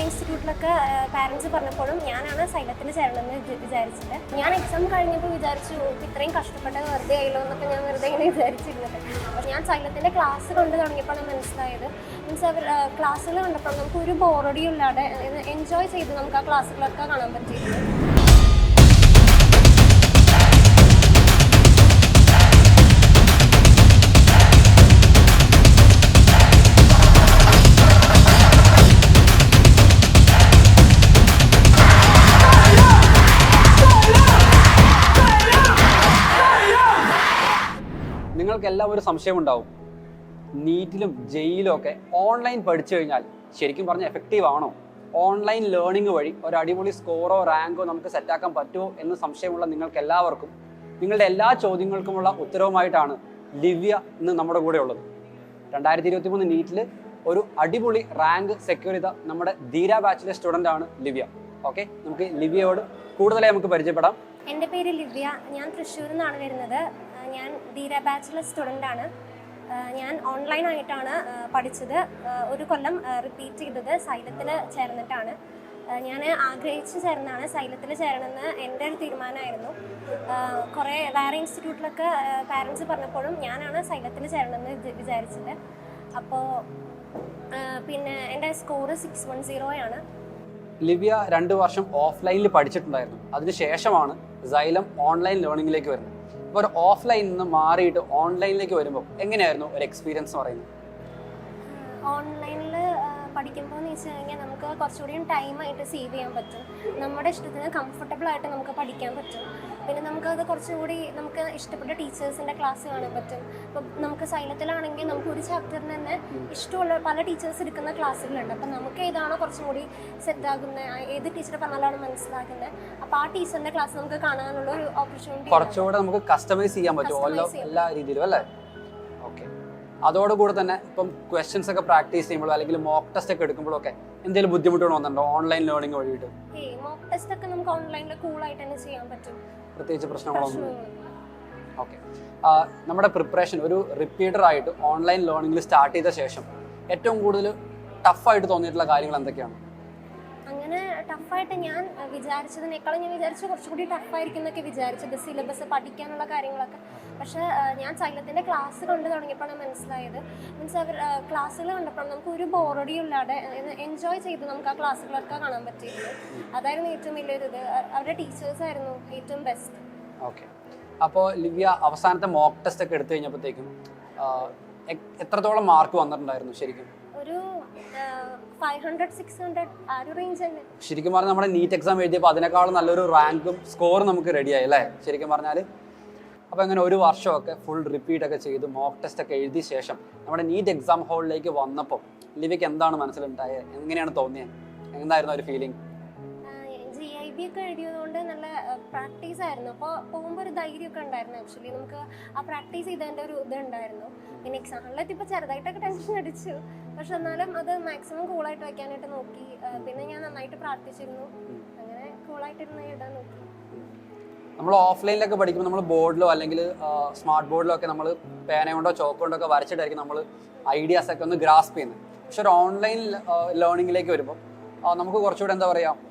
ഇൻസ്റ്റിറ്റ്യൂട്ടിലൊക്കെ parents പറഞ്ഞപ്പോഴും ഞാനാണ് സൈലത്തിൽ ചേരണമെന്ന് വിചാരിച്ചത്. ഞാൻ എക്സാം കഴിഞ്ഞപ്പോൾ വിചാരിച്ചു ഇത്രയും കഷ്ടപ്പെട്ടത് വെറുതെ ആയല്ലോ എന്നൊക്കെ ഞാൻ വെറുതെ ഇങ്ങനെ വിചാരിച്ചിരുന്നത്. അപ്പോൾ ഞാൻ സൈലത്തിൻ്റെ ക്ലാസ് കണ്ടു തുടങ്ങിയപ്പോഴാണ് മനസ്സിലായത്. മീൻസ് അവർ ക്ലാസ്സുകൾ കണ്ടപ്പോൾ നമുക്ക് ഒരു ബോറടിയും ഇല്ലാതെ എൻജോയ് ചെയ്ത് നമുക്ക് ആ ക്ലാസ്സുകളൊക്കെ കാണാൻ പറ്റിയിരുന്നു. നിങ്ങൾക്ക് എല്ലാം ഒരു സംശയമുണ്ടാവും, നീറ്റിലും ജെയിലും ഒക്കെ ഓൺലൈൻ പഠിച്ചു കഴിഞ്ഞാൽ ശരിക്കും പറഞ്ഞാൽ എഫക്റ്റീവ് ആണോ? ഓൺലൈൻ ലേണിംഗ് വഴി ഒരു അടിപൊളി സ്കോറോ റാങ്കോ നമുക്ക് സെറ്റാക്കാൻ പറ്റുമോ എന്ന് സംശയമുള്ള നിങ്ങൾക്ക് എല്ലാവർക്കും നിങ്ങളുടെ എല്ലാ ചോദ്യങ്ങൾക്കുമുള്ള ഉത്തരവുമായിട്ടാണ് ലിവ്യ ഇന്ന് നമ്മുടെ കൂടെ ഉള്ളത്. 2023 നീറ്റിൽ ഒരു അടിപൊളി റാങ്ക് സെക്യൂർ ചെയ്ത നമ്മുടെ ധീര ബാച്ചിലെ സ്റ്റുഡൻ്റ് ആണ് ലിവ്യ. ഓക്കെ, നമുക്ക് ലിവ്യയോട് കൂടുതലായി നമുക്ക് പരിചയപ്പെടാം. എൻ്റെ പേര് ലിവ്യ, ഞാൻ തൃശ്ശൂരിൽ നിന്നാണ് വരുന്നത്. ഞാൻ ധീര ബാച്ചിലെ സ്റ്റുഡൻ്റാണ്. ഞാൻ ഓൺലൈനായിട്ടാണ് പഠിച്ചത്. ഒരു കൊല്ലം റിപ്പീറ്റ് ചെയ്തത് സൈലത്തിൽ ചേർന്നിട്ടാണ്. ഞാൻ ആഗ്രഹിച്ച് ചേർന്നതാണ്. സൈലത്തിൽ ചേരണമെന്ന് എൻ്റെ ഒരു തീരുമാനമായിരുന്നു. കുറേ വേറെ ഇൻസ്റ്റിറ്റ്യൂട്ടിലൊക്കെ പാരൻസ് പറഞ്ഞപ്പോഴും ഞാനാണ് സൈലത്തിൽ ചേരണമെന്ന് വിചാരിച്ചത്. അപ്പോൾ പിന്നെ എൻ്റെ സ്കോറ് 610 ലിവ്യ 2 വർഷം ഓഫ്ലൈനിൽ പഠിച്ചിട്ടുണ്ടായിരുന്നു. അതിനുശേഷമാണ് Xylem ഓൺലൈൻ ലേണിംഗിലേക്ക് വരുന്നത്. ഇപ്പോൾ ഒരു ഓഫ്ലൈനിൽ നിന്ന് മാറിയിട്ട് ഓൺലൈനിലേക്ക് വരുമ്പോൾ എങ്ങനെയായിരുന്നു ഒരു എക്സ്പീരിയൻസ് എന്ന് പറയുന്നത്? ഓൺലൈനിൽ പഠിക്കുമ്പോൾ എന്ന് വെച്ച് കഴിഞ്ഞാൽ നമുക്ക് കുറച്ചുകൂടി ടൈമായിട്ട് സേവ് ചെയ്യാൻ പറ്റും. നമ്മുടെ ഇഷ്ടത്തിന് കംഫർട്ടബിളായിട്ട് നമുക്ക് പഠിക്കാൻ പറ്റും. പിന്നെ നമുക്കത് കുറച്ചുകൂടി നമുക്ക് ഇഷ്ടപ്പെട്ട ടീച്ചേഴ്സിൻ്റെ ക്ലാസ് കാണാൻ പറ്റും. ഇപ്പം നമുക്ക് സൈലത്തിലാണെങ്കിൽ നമുക്ക് ഒരു ചാപ്റ്ററിന് തന്നെ ഇഷ്ടമുള്ള പല ടീച്ചേഴ്സ് എടുക്കുന്ന ക്ലാസ്സുകളുണ്ട്. അപ്പം നമുക്ക് ഏതാണോ കുറച്ചും കൂടി സെറ്റാകുന്നത്, ഏത് ടീച്ചർ പറഞ്ഞാലാണ് മനസ്സിലാക്കുന്നത്, അപ്പോൾ ആ ടീച്ചറിൻ്റെ ക്ലാസ് നമുക്ക് കാണാനുള്ള ഒരു ഓപ്പർച്യൂണിറ്റി കുറച്ചുകൂടെ നമുക്ക് കസ്റ്റമൈസ് ചെയ്യാൻ പറ്റും എല്ലാ രീതിയിലും അല്ലേ? ഓക്കെ, അതോടുകൂടെ തന്നെ ഇപ്പം ക്വസ്റ്റ്യൻസ് ഒക്കെ പ്രാക്ടീസ് ചെയ്യുമ്പോഴോ അല്ലെങ്കിൽ മോക്ക് ടെസ്റ്റ് ഒക്കെ എടുക്കുമ്പോഴൊക്കെ എന്തെങ്കിലും ബുദ്ധിമുട്ടുകൾ വന്നിട്ടുണ്ടോ ഓൺലൈൻ ലേണിംഗ് വഴിയിട്ട്? മോക്ക് ടെസ്റ്റ് ഒക്കെ നമുക്ക് ഓൺലൈനിൽ കൂളായിട്ട് തന്നെ ചെയ്യാൻ പറ്റും, പ്രത്യേകിച്ച് പ്രശ്നങ്ങളൊന്നും. ഓക്കെ, നമ്മുടെ പ്രിപ്പറേഷൻ ഒരു റിപ്പീറ്റർ ആയിട്ട് ഓൺലൈൻ ലേണിംഗിൽ സ്റ്റാർട്ട് ചെയ്ത ശേഷം ഏറ്റവും കൂടുതൽ ടഫായിട്ട് തോന്നിയിട്ടുള്ള കാര്യങ്ങൾ എന്തൊക്കെയാണ്? അങ്ങനെ ടഫായിട്ട് ഞാൻ വിചാരിച്ചതിനേക്കാളും ഞാൻ വിചാരിച്ചു കുറച്ചുകൂടി ടഫായിരിക്കും എന്നൊക്കെ വിചാരിച്ചത്, സിലബസ് പഠിക്കാനുള്ള കാര്യങ്ങളൊക്കെ. പക്ഷേ ഞാൻ സൈലത്തിൻ്റെ ക്ലാസ് കണ്ടു തുടങ്ങിയപ്പോഴാണ് മനസ്സിലായത്. മീൻസ് അവർ ക്ലാസ്സുകൾ കണ്ടപ്പോൾ നമുക്ക് ഒരു ബോറടിയും ഇല്ലാതെ എൻജോയ് ചെയ്ത് നമുക്ക് ആ ക്ലാസ്സുകളൊക്കെ കാണാൻ പറ്റിയിരുന്നു. അതായിരുന്നു ഏറ്റവും വലിയൊരിത്. അവരുടെ ടീച്ചേഴ്സായിരുന്നു ഏറ്റവും ബെസ്റ്റ്. ഓക്കെ, അപ്പോൾ ലിവ്യ അവസാനത്തെ മോക്ക് ടെസ്റ്റ് ഒക്കെ എടുത്തു കഴിഞ്ഞപ്പോഴത്തേക്കും എത്രത്തോളം മാർക്ക് വന്നിട്ടുണ്ടായിരുന്നു ശരിക്കും? ഒരു 500-600 ആ ഒരു റേഞ്ച് തന്നെ. ശരിക്കും പറഞ്ഞാൽ നമ്മുടെ നീറ്റ് എക്സാം എഴുതിയപ്പോൾ അതിനേക്കാളും നല്ലൊരു റാങ്കും സ്കോറും നമുക്ക് റെഡിയായി അല്ലേ ശരിക്കും പറഞ്ഞാൽ? അപ്പോൾ അങ്ങനെ ഒരു വർഷമൊക്കെ ഫുൾ റിപ്പീറ്റ് ഒക്കെ ചെയ്ത് മോക്ക് ടെസ്റ്റ് ഒക്കെ എഴുതിയ ശേഷം നമ്മുടെ നീറ്റ് എക്സാം ഹാളിലേക്ക് വന്നപ്പോൾ ലിവ്യക്ക് എന്താണ് മനസ്സിലുണ്ടായത്? എങ്ങനെയാണ് തോന്നിയത്? എന്തായിരുന്നു ഒരു ഫീലിംഗ്? GIB ഒക്കെ എഴുതിയതുകൊണ്ട് നല്ല പ്രാക്ടീസ് ആയിരുന്നു. അപ്പോൾ പോകുമ്പോൾ ഒരു ധൈര്യമൊക്കെ ഉണ്ടായിരുന്നു. ആക്ച്വലി നമുക്ക് ആ പ്രാക്ടീസ് ചെയ്തതിൻ്റെ ഒരു ഇതുണ്ടായിരുന്നു. പിന്നെ എക്സാം ഹാളിലെത്തിയപ്പോൾ ചെറുതായിട്ടൊക്കെ ടെൻഷൻ അടിച്ചു. പക്ഷെ എന്നാലും അത് മാക്സിമം കൂളായിട്ട് വയ്ക്കാനായിട്ട് നോക്കി. പിന്നെ ഞാൻ നന്നായിട്ട് പ്രാർത്ഥിച്ചിരുന്നു. അങ്ങനെ കൂളായിട്ടിരുന്ന് എഴുതാൻ നോക്കി. നമ്മൾ ഓഫ്ലൈനിലൊക്കെ പഠിക്കുമ്പോൾ നമ്മൾ ബോർഡിലോ അല്ലെങ്കിൽ സ്മാർട്ട് ബോർഡിലോ ഒക്കെ നമ്മൾ പേന കൊണ്ടോ ചോക്ക് കൊണ്ടോ ഒക്കെ വരച്ചിട്ടായിരിക്കും നമ്മൾ ഐഡിയാസ് ഒക്കെ ഒന്ന് ഗ്രാസ്പ് ചെയ്യുന്നത്. പക്ഷെ ഒരു ഓൺലൈൻ ലേണിംഗിലേക്ക് വരുമ്പോൾ നമുക്ക് കുറച്ചുകൂടെ എന്താ പറയുക,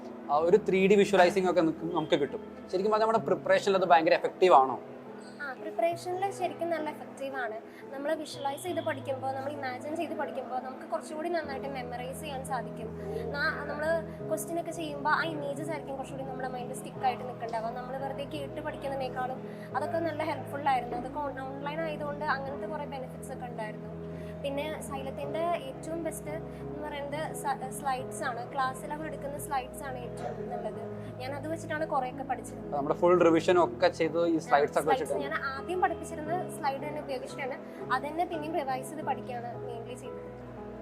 ഒരു 3D വിഷ്വലൈസിംഗ് ഒക്കെ നമുക്ക് കിട്ടും. ശരിക്കും പറഞ്ഞാൽ നമ്മുടെ പ്രിപ്പറേഷനിൽ അത് ഭയങ്കര എഫക്റ്റീവ് ആണോ? പ്രിപ്പറേഷനിൽ ശരിക്കും നല്ല എഫക്റ്റീവാണ്. നമ്മൾ വിഷ്വലൈസ് ചെയ്ത് പഠിക്കുമ്പോൾ, നമ്മൾ ഇമാജിൻ ചെയ്ത് പഠിക്കുമ്പോൾ നമുക്ക് കുറച്ചുകൂടി നന്നായിട്ട് മെമ്മറൈസ് ചെയ്യാൻ സാധിക്കും. നമ്മൾ ക്വസ്റ്റ്യൻ ഒക്കെ ചെയ്യുമ്പോൾ ആ ഇമേജസ് ആയിരിക്കും കുറച്ചുകൂടി നമ്മുടെ മൈൻഡ് സ്റ്റിക്കായിട്ട് നിൽക്കേണ്ടാവുക. നമ്മൾ വെറുതെ കേട്ട് പഠിക്കുന്നതിനേക്കാളും അതൊക്കെ നല്ല ഹെൽപ്ഫുള്ളായിരുന്നു. അതൊക്കെ ഓൺലൈൻ ആയതുകൊണ്ട് അങ്ങനത്തെ കുറേ ബെനിഫിറ്റ്സ് ഒക്കെ ഉണ്ടായിരുന്നു. പിന്നെ സൈലത്തിൻ്റെ ഏറ്റവും ബെസ്റ്റ് എന്ന് പറയുന്നത് സ്ലൈഡ്സ് ആണ്. ക്ലാസ്സിൽ അവർ എടുക്കുന്ന സ്ലൈഡ്സ് ആണ് ഏറ്റവും നല്ലത്. ഞാൻ അത് വെച്ചിട്ടാണ് കുറേയൊക്കെ പഠിച്ചിരുന്നത്. നമ്മുടെ ഫുൾ റിവിഷൻ ഒക്കെ ചെയ്ത് ഈ സ്ലൈഡ്സ് ഒക്കെ വെച്ചിട്ട് ഞാൻ ആദ്യം പഠിപ്പിച്ചിരുന്ന സ്ലൈഡ് തന്നെ ഉപയോഗിച്ചിട്ടാണ് അതന്നെ പിന്നെയും റിവൈസ് ചെയ്ത് പഠിക്കുകയാണ് മെയിൻലി ചെയ്തത്.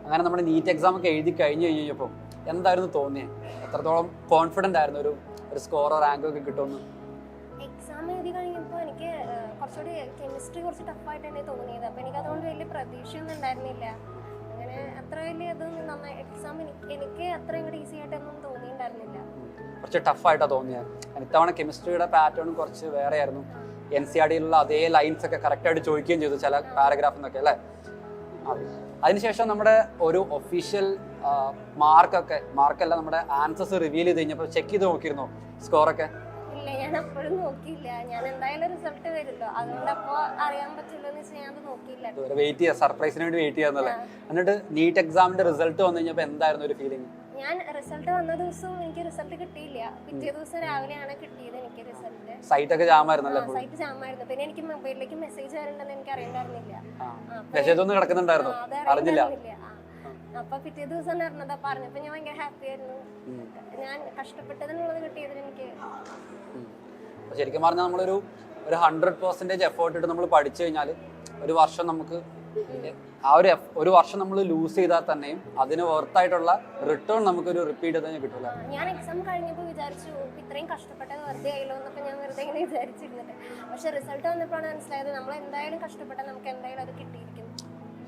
അങ്ങനെ നമ്മുടെ നീറ്റ് എക്സാം ഒക്കെ എഴുതി കഴിഞ്ഞ് കഴിഞ്ഞപ്പോൾ എന്തായിരുന്നു തോന്നിയത്? എത്രത്തോളം കോൺഫിഡൻ്റ് ആയിരുന്നു ഒരു സ്കോറോ റാങ്കോ ഒക്കെ കിട്ടുമെന്ന്? എക്സാം എഴുതി കഴിഞ്ഞപ്പോൾ എനിക്ക് കുറച്ചുകൂടി കെമിസ്ട്രി കുറച്ച് ടഫായിട്ട് തന്നെ തോന്നിയത്. അപ്പോൾ എനിക്ക് അതുകൊണ്ട് വലിയ പ്രതീക്ഷയൊന്നും ഉണ്ടായിരുന്നില്ല. അങ്ങനെ അത്ര വലിയ അതൊന്നും നന്നായി എക്സാം എനിക്ക് അത്രയും കൂടി ഈസി ആയിട്ടൊന്നും തോന്നിയിട്ടുണ്ടായിരുന്നില്ല. കുറച്ച് ടഫായിട്ടാണ് തോന്നിയത്. ഇത്തവണ കെമിസ്ട്രിയുടെ പാറ്റേൺ കുറച്ച് വേറെ ആയിരുന്നു. NCERT അതേ ലൈൻസ് ഒക്കെ കറക്റ്റായിട്ട് ചോദിക്കുകയും ചെയ്തു ചില പാരഗ്രാഫിൽ നിന്നൊക്കെ അല്ലേ? അതിനുശേഷം നമ്മുടെ ഒരു ഒഫീഷ്യൽ മാർക്കല്ല നമ്മുടെ ആൻസേഴ്സ് റിവീൽ ചെയ്ത് കഴിഞ്ഞപ്പോൾ ചെക്ക് ചെയ്ത് നോക്കിയിരുന്നോ സ്കോറൊക്കെ? ഇല്ല, ഞാൻ അപ്പോഴും നോക്കിയില്ല. ഞാൻ എന്തായാലും റിസൾട്ട് വരുമല്ലോ, അതുകൊണ്ട് അപ്പോൾ അറിയാൻ പറ്റുമല്ലോ എന്ന് വെച്ചാൽ ഞാൻ അത് നോക്കിയില്ല. വെയിറ്റ് ചെയ്യാം, സർപ്രൈസിന് വേണ്ടി വെയിറ്റ് ചെയ്യാന്നല്ലേ. എന്നിട്ട് നീറ്റ് എക്സാമിന്റെ റിസൾട്ട് വന്നു കഴിഞ്ഞപ്പോൾ എന്തായിരുന്നു ഒരു ഫീലിംഗ്? ഞാൻ റിസൾട്ട് വന്ന ദിവസം എനിക്ക് റിസൾട്ട് കിട്ടിയില്ല. പിറ്റേ ദിവസം രാവിലെയാണ് കിട്ടിയത് എനിക്ക് റിസൾട്ട്. സൈറ്റ് ഒക്കെ ജാമായിരുന്നല്ലേ? സൈറ്റ് ജാമായിരുന്നു. പിന്നെ എനിക്ക് മൊബൈലിലേക്ക് മെസ്സേജ് വരണ്ടെന്ന് എനിക്ക് അറിയണ്ടായിരുന്നില്ല. മെസ്സേജ് ഒന്നും കിടക്കുന്നുണ്ടായിരുന്നു, അറിഞ്ഞില്ല. അപ്പൊ പിറ്റേ ദിവസം അറിഞ്ഞതാ, പറഞ്ഞപ്പോ ഞാൻ ഭയങ്കര ഹാപ്പി ആയിരുന്നു. ഞാൻ കഷ്ടപ്പെട്ടതിനുള്ളത് കിട്ടിയതിന് എനിക്ക്. ശരിക്കും പറഞ്ഞാൽ നമ്മളൊരു 100% എഫേർട്ട് ഇട്ട് നമ്മൾ പഠിച്ചു കഴിഞ്ഞാൽ ഒരു വർഷം നമുക്ക് ഒരു വർഷം നമ്മൾ ലൂസ് ചെയ്താൽ തന്നെയും അതിന് വർത്തായിട്ടുള്ള റിട്ടേൺ നമുക്കൊരു റിപ്പീറ്റ് തന്നെ കിട്ടില്ല. ഞാൻ എക്സാം കഴിഞ്ഞപ്പോൾ വിചാരിച്ചു ഇത്രയും കഷ്ടപ്പെട്ടത് വെറുതെ ആയല്ലോ എന്നൊക്കെ ഞാൻ വെറുതെ ഇങ്ങനെ വിചാരിച്ചിരുന്നിട്ട്. പക്ഷെ റിസൾട്ട് വന്നപ്പോഴാണ് മനസ്സിലായത് നമ്മൾ എന്തായാലും കഷ്ടപ്പെട്ടാൽ നമുക്ക് എന്തായാലും അത് കിട്ടിയിരിക്കും.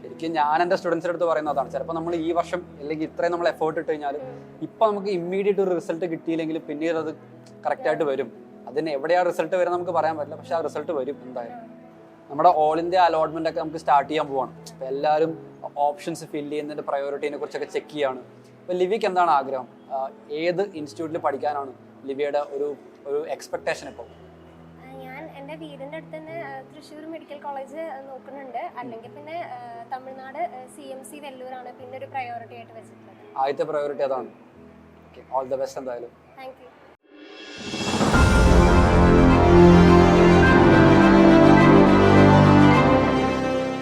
ശരിക്കും ഞാൻ എൻ്റെ സ്റ്റുഡൻസിൻ്റെ അടുത്ത് പറയുന്നതാണ്, ചിലപ്പോൾ നമ്മൾ ഈ വർഷം അല്ലെങ്കിൽ ഇത്രയും നമ്മൾ എഫേർട്ട് ഇട്ട് കഴിഞ്ഞാൽ ഇപ്പം നമുക്ക് ഇമ്മീഡിയറ്റ് ഒരു റിസൾട്ട് കിട്ടിയില്ലെങ്കിൽ പിന്നീട് അത് കറക്റ്റായിട്ട് വരും. അതിന് എവിടെയാണ് റിസൾട്ട് വരും നമുക്ക് പറയാൻ പറ്റില്ല, പക്ഷെ ആ റിസൾട്ട് വരും എന്തായാലും. നമ്മുടെ ഓൾ ഇന്ത്യ അലോട്ട്മെന്റ് ഒക്കെ നമുക്ക് സ്റ്റാർട്ട് ചെയ്യാൻ പോവാണ്. അപ്പോൾ എല്ലാവരും ഓപ്ഷൻസ് ഫില്ല് ചെയ്യുന്നതിൻ്റെ പ്രയോറിറ്റീനെ കുറിച്ചൊക്കെ ചെക്ക് ചെയ്യാണ്. അപ്പോൾ ലിവിക്ക് എന്താണ് ആഗ്രഹം? ഏത് ഇൻസ്റ്റിറ്റ്യൂട്ടിൽ പഠിക്കാനാണ് ലിവിയുടെ ഒരു എക്സ്പെക്ടേഷൻ ഇപ്പോൾ? ഞാൻ എൻ്റെ വീടിൻ്റെ അടുത്ത് തന്നെ തൃശ്ശൂർ മെഡിക്കൽ കോളേജ് നോക്കുന്നുണ്ട്. അല്ലെങ്കിൽ പിന്നെ തമിഴ്നാട് CMC വെല്ലൂരാണ് പിന്നെ ഒരു പ്രയോറിറ്റി ആയിട്ട് വെച്ചിട്ടുള്ളത്. ആദ്യത്തെ പ്രയോറിറ്റി അതാണ്. ഓക്കെ, ഓൾ ദ ബെസ്റ്റ് എന്തായാലും. Thank you.